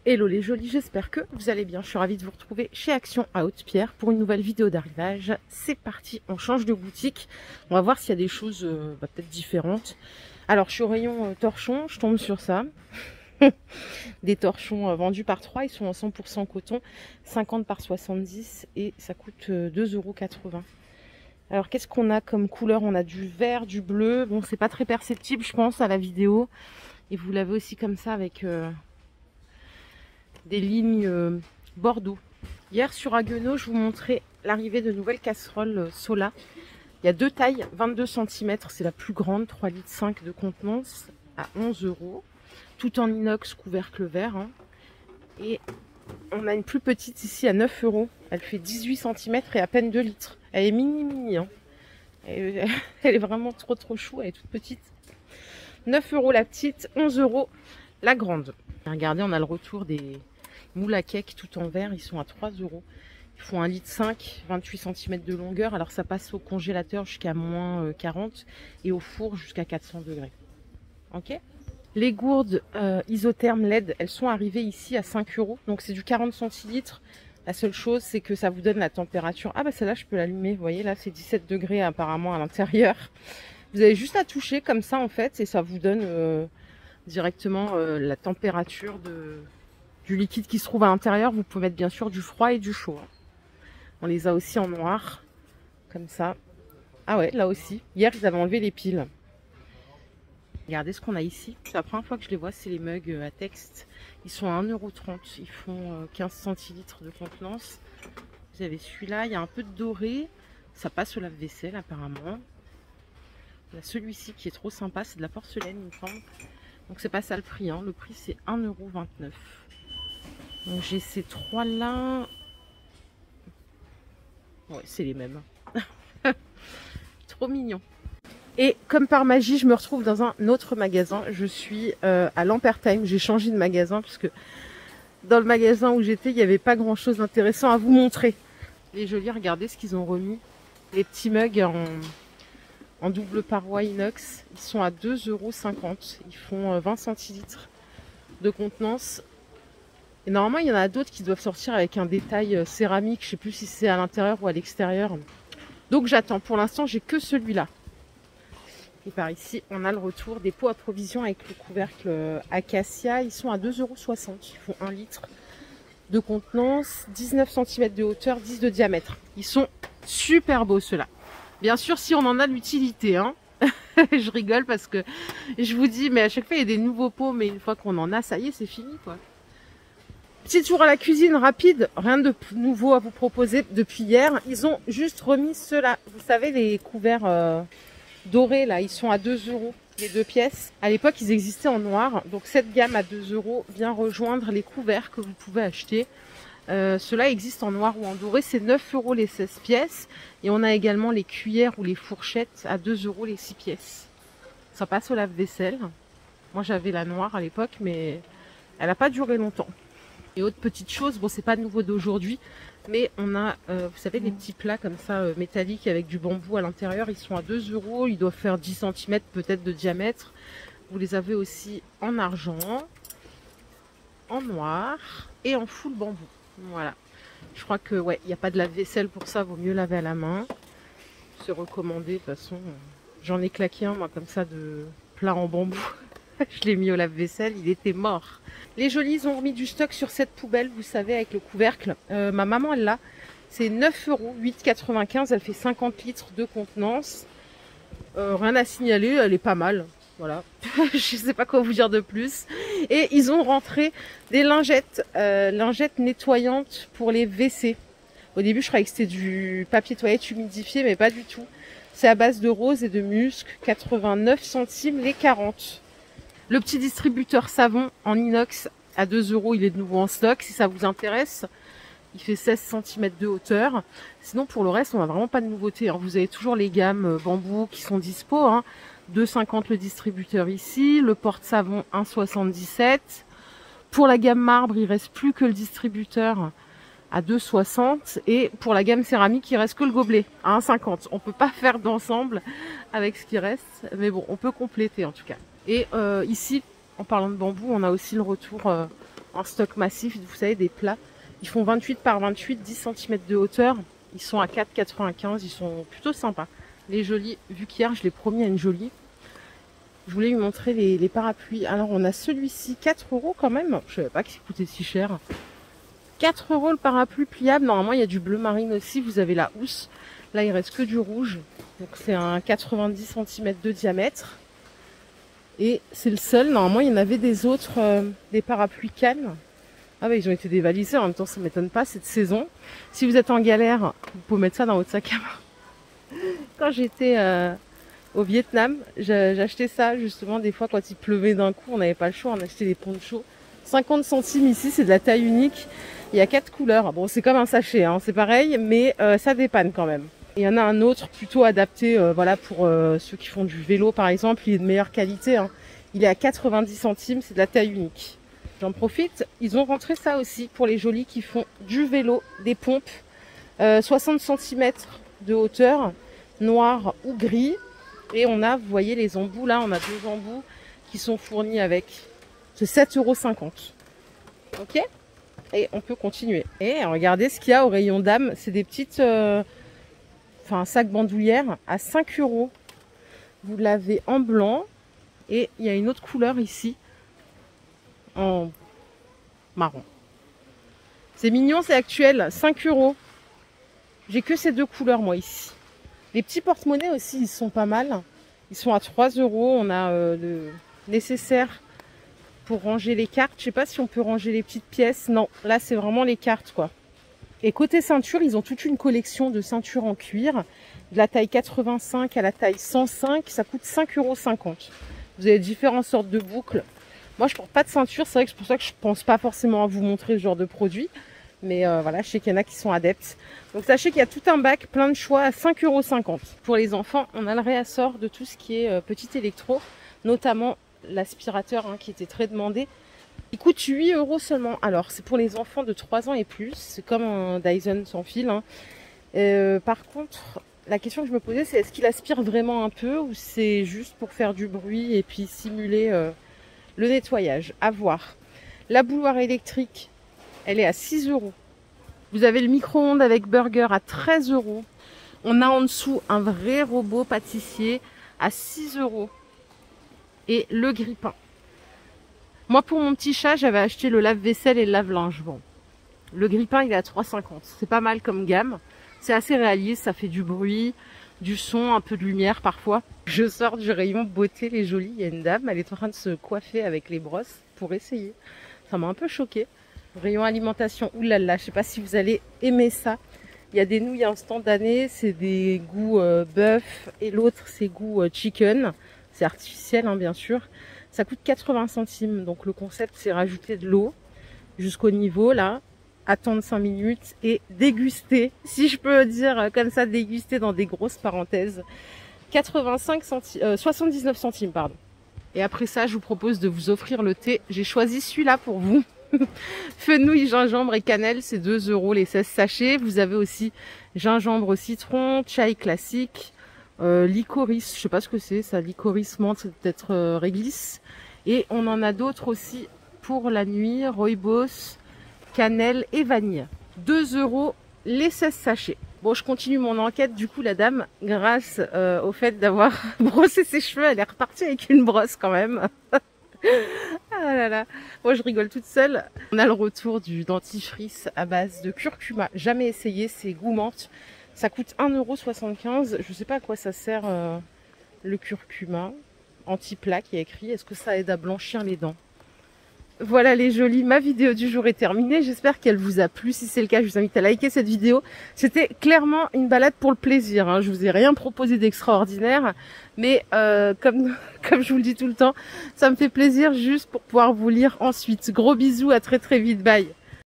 Hello les jolis, j'espère que vous allez bien. Je suis ravie de vous retrouver chez Action à Haute-Pierre pour une nouvelle vidéo d'arrivage. C'est parti, on change de boutique. On va voir s'il y a des choses peut-être différentes. Alors je suis au rayon torchon, je tombe sur ça. Des torchons vendus par 3, ils sont en 100% coton, 50 par 70 et ça coûte 2,80 €. Alors qu'est-ce qu'on a comme couleur? On a du vert, du bleu. Bon, c'est pas très perceptible je pense à la vidéo. Et vous l'avez aussi comme ça avec... des lignes Bordeaux. Hier sur Haguenau, je vous montrais l'arrivée de nouvelles casseroles Sola. Il y a deux tailles, 22 cm, c'est la plus grande, 3,5 litres de contenance à 11 €, tout en inox, couvercle vert. Hein. Et on a une plus petite ici à 9 €. Elle fait 18 cm et à peine 2 litres. Elle est mini. Hein. Elle est vraiment trop chou, elle est toute petite. 9 € la petite, 11 € la grande. Regardez, on a le retour des moules à cake tout en verre, ils sont à 3 €. Ils font 1,5 litre, 28 cm de longueur. Alors ça passe au congélateur jusqu'à moins 40 et au four jusqu'à 400 degrés. Ok. Les gourdes isothermes LED, elles sont arrivées ici à 5 €. Donc c'est du 40 centilitres. La seule chose, c'est que ça vous donne la température. Ah bah celle-là, je peux l'allumer. Vous voyez, là, c'est 17 degrés apparemment à l'intérieur. Vous avez juste à toucher comme ça en fait et ça vous donne directement la température du liquide qui se trouve à l'intérieur. Vous pouvez mettre bien sûr du froid et du chaud. On les a aussi en noir, comme ça. Ah ouais, là aussi. Hier, ils avaient enlevé les piles. Regardez ce qu'on a ici. C'est la première fois que je les vois, c'est les mugs à texte. Ils sont à 1,30 €. Ils font 15 centilitres de contenance. Vous avez celui-là, il y a un peu de doré. Ça passe au lave-vaisselle apparemment. Il y a celui-ci qui est trop sympa, c'est de la porcelaine, il me semble. Donc c'est pas ça le prix, hein. Le prix c'est 1,29 €. Donc j'ai ces trois là. Ouais, c'est les mêmes. Trop mignon. Et comme par magie, je me retrouve dans un autre magasin. Je suis à Lampertheim. J'ai changé de magasin parce que dans le magasin où j'étais, il n'y avait pas grand chose d'intéressant à vous montrer. Les jolis, regardez ce qu'ils ont remis. Les petits mugs en double paroi inox. Ils sont à 2,50 €. Ils font 20 centilitres de contenance. Et normalement, il y en a d'autres qui doivent sortir avec un détail céramique. Je ne sais plus si c'est à l'intérieur ou à l'extérieur. Donc j'attends. Pour l'instant, j'ai que celui-là. Et par ici, on a le retour des pots à provision avec le couvercle Acacia. Ils sont à 2,60 €. Ils font 1 litre de contenance, 19 cm de hauteur, 10 de diamètre. Ils sont super beaux ceux-là. Bien sûr, si on en a l'utilité. Hein. Je rigole parce que je vous dis, mais à chaque fois, il y a des nouveaux pots. Mais une fois qu'on en a, ça y est, c'est fini, quoi. Petit tour à la cuisine rapide, rien de nouveau à vous proposer depuis hier. Ils ont juste remis ceux-là. Vous savez, les couverts dorés, là, ils sont à 2 € les deux pièces. À l'époque, ils existaient en noir. Donc cette gamme à 2 € vient rejoindre les couverts que vous pouvez acheter. Ceux-là existent en noir ou en doré. C'est 9 € les 16 pièces. Et on a également les cuillères ou les fourchettes à 2 € les 6 pièces. Ça passe au lave-vaisselle. Moi, j'avais la noire à l'époque, mais elle n'a pas duré longtemps. Et autre petite chose, bon c'est pas nouveau d'aujourd'hui, mais on a, vous savez, des petits plats comme ça métalliques avec du bambou à l'intérieur. Ils sont à 2 €, ils doivent faire 10 cm peut-être de diamètre. Vous les avez aussi en argent, en noir et en full bambou. Voilà. Je crois que ouais, il n'y a pas de lave-vaisselle pour ça, vaut mieux laver à la main. C'est recommandé de toute façon. J'en ai claqué un moi comme ça de plat en bambou. Je l'ai mis au lave-vaisselle, il était mort. Les jolis, ils ont remis du stock sur cette poubelle, vous savez, avec le couvercle. Ma maman, elle l'a. C'est 9 €, 8,95 €. Elle fait 50 litres de contenance. Rien à signaler, elle est pas mal. Voilà. Je sais pas quoi vous dire de plus. Et ils ont rentré des lingettes, lingettes nettoyantes pour les WC. Au début, je croyais que c'était du papier toilette humidifié, mais pas du tout. C'est à base de rose et de musc. 89 centimes les 40. Le petit distributeur savon en inox à 2 €, il est de nouveau en stock si ça vous intéresse. Il fait 16 cm de hauteur. Sinon pour le reste, on n'a vraiment pas de nouveautés. Hein. Vous avez toujours les gammes bambou qui sont dispo. Hein. 2,50 € le distributeur ici. Le porte-savon 1,77 €. Pour la gamme marbre, il reste plus que le distributeur à 2,60 €. Et pour la gamme céramique, il reste que le gobelet à 1,50 €. On peut pas faire d'ensemble avec ce qui reste. Mais bon, on peut compléter en tout cas. Et ici, en parlant de bambou, on a aussi le retour en stock massif, vous savez, des plats. Ils font 28 par 28, 10 cm de hauteur. Ils sont à 4,95 €. Ils sont plutôt sympas. Les jolis, vu qu'hier je l'ai promis à une jolie. Je voulais lui montrer les parapluies. Alors on a celui-ci, 4 € quand même. Je savais pas qu'il coûtait si cher. 4 € le parapluie pliable. Normalement il y a du bleu marine aussi. Vous avez la housse. Là il reste que du rouge. Donc c'est un 90 cm de diamètre. Et c'est le seul. Normalement il y en avait des autres, des parapluies Cannes. Ah bah ils ont été dévalisés. En même temps ça m'étonne pas cette saison. Si vous êtes en galère, vous pouvez mettre ça dans votre sac à main. Quand j'étais au Vietnam, j'achetais ça justement des fois quand il pleuvait d'un coup, on n'avait pas le choix, on achetait des ponchos. 50 centimes ici, c'est de la taille unique. Il y a 4 couleurs. Bon, c'est comme un sachet, hein, c'est pareil, mais ça dépanne quand même. Il y en a un autre plutôt adapté voilà, pour ceux qui font du vélo par exemple. Il est de meilleure qualité. Hein. Il est à 90 centimes, c'est de la taille unique. J'en profite, ils ont rentré ça aussi pour les jolis qui font du vélo, des pompes. 60 cm de hauteur, noir ou gris. Et on a, vous voyez les embouts là, on a 2 embouts qui sont fournis avec. C'est 7,50 €. Ok? Et on peut continuer. Et regardez ce qu'il y a au rayon dames. C'est des petites... un sac bandoulière à 5 €. Vous l'avez en blanc. Et il y a une autre couleur ici. En marron. C'est mignon, c'est actuel. 5 €. J'ai que ces 2 couleurs moi ici. Les petits porte-monnaies aussi, ils sont pas mal. Ils sont à 3 €. On a le nécessaire pour ranger les cartes. Je sais pas si on peut ranger les petites pièces. Non, là c'est vraiment les cartes quoi. Et côté ceinture, ils ont toute une collection de ceintures en cuir. De la taille 85 à la taille 105. Ça coûte 5,50 €. Vous avez différentes sortes de boucles. Moi je porte pas de ceinture. C'est vrai que c'est pour ça que je pense pas forcément à vous montrer ce genre de produit. Mais voilà, je sais qu'il y en a qui sont adeptes. Donc sachez qu'il y a tout un bac, plein de choix à 5,50 €. Pour les enfants, on a le réassort de tout ce qui est petit électro, notamment l'aspirateur qui était très demandé. Il coûte 8 € seulement. Alors c'est pour les enfants de 3 ans et plus. C'est comme un Dyson sans fil. Par contre, la question que je me posais, c'est est-ce qu'il aspire vraiment un peu ou c'est juste pour faire du bruit et puis simuler le nettoyage? À voir. La bouilloire électrique, elle est à 6 €. Vous avez le micro-ondes avec burger à 13 €. On a en dessous un vrai robot pâtissier à 6 €. Et le grille-pain. Moi, pour mon petit chat, j'avais acheté le lave-vaisselle et le lave-linge. Bon, le grille-pain, il est à 3,50 €. C'est pas mal comme gamme. C'est assez réaliste, ça fait du bruit, du son, un peu de lumière parfois. Je sors du rayon beauté, les jolies. Il y a une dame, elle est en train de se coiffer avec les brosses pour essayer. Ça m'a un peu choquée. Rayon alimentation, oulala, je sais pas si vous allez aimer ça. Il y a des nouilles instantanées, c'est des goûts bœuf et l'autre c'est goût chicken. C'est artificiel bien sûr. Ça coûte 80 centimes, donc le concept c'est rajouter de l'eau jusqu'au niveau là, attendre 5 minutes et déguster, si je peux dire comme ça, déguster dans des grosses parenthèses. 79 centimes pardon. Et après ça, je vous propose de vous offrir le thé. J'ai choisi celui-là pour vous. Fenouil, gingembre et cannelle, c'est 2 € les 16 sachets. Vous avez aussi gingembre citron, chai classique, licorice, je sais pas ce que c'est, ça, licorice menthe, c'est peut-être réglisse. Et on en a d'autres aussi pour la nuit, rooibos, cannelle et vanille. 2 € les 16 sachets. Bon, je continue mon enquête. Du coup, la dame, grâce au fait d'avoir brossé ses cheveux, elle est repartie avec une brosse quand même. Ah là là, moi je rigole toute seule. On a le retour du dentifrice à base de curcuma. Jamais essayé, c'est goût menthe. Ça coûte 1,75 €. Je sais pas à quoi ça sert le curcuma. Anti-plaque, il y a écrit. Est-ce que ça aide à blanchir les dents? Voilà les jolis, ma vidéo du jour est terminée. J'espère qu'elle vous a plu. Si c'est le cas, je vous invite à liker cette vidéo. C'était clairement une balade pour le plaisir. Je vous ai rien proposé d'extraordinaire. Mais comme je vous le dis tout le temps, ça me fait plaisir juste pour pouvoir vous lire ensuite. Gros bisous, à très très vite. Bye.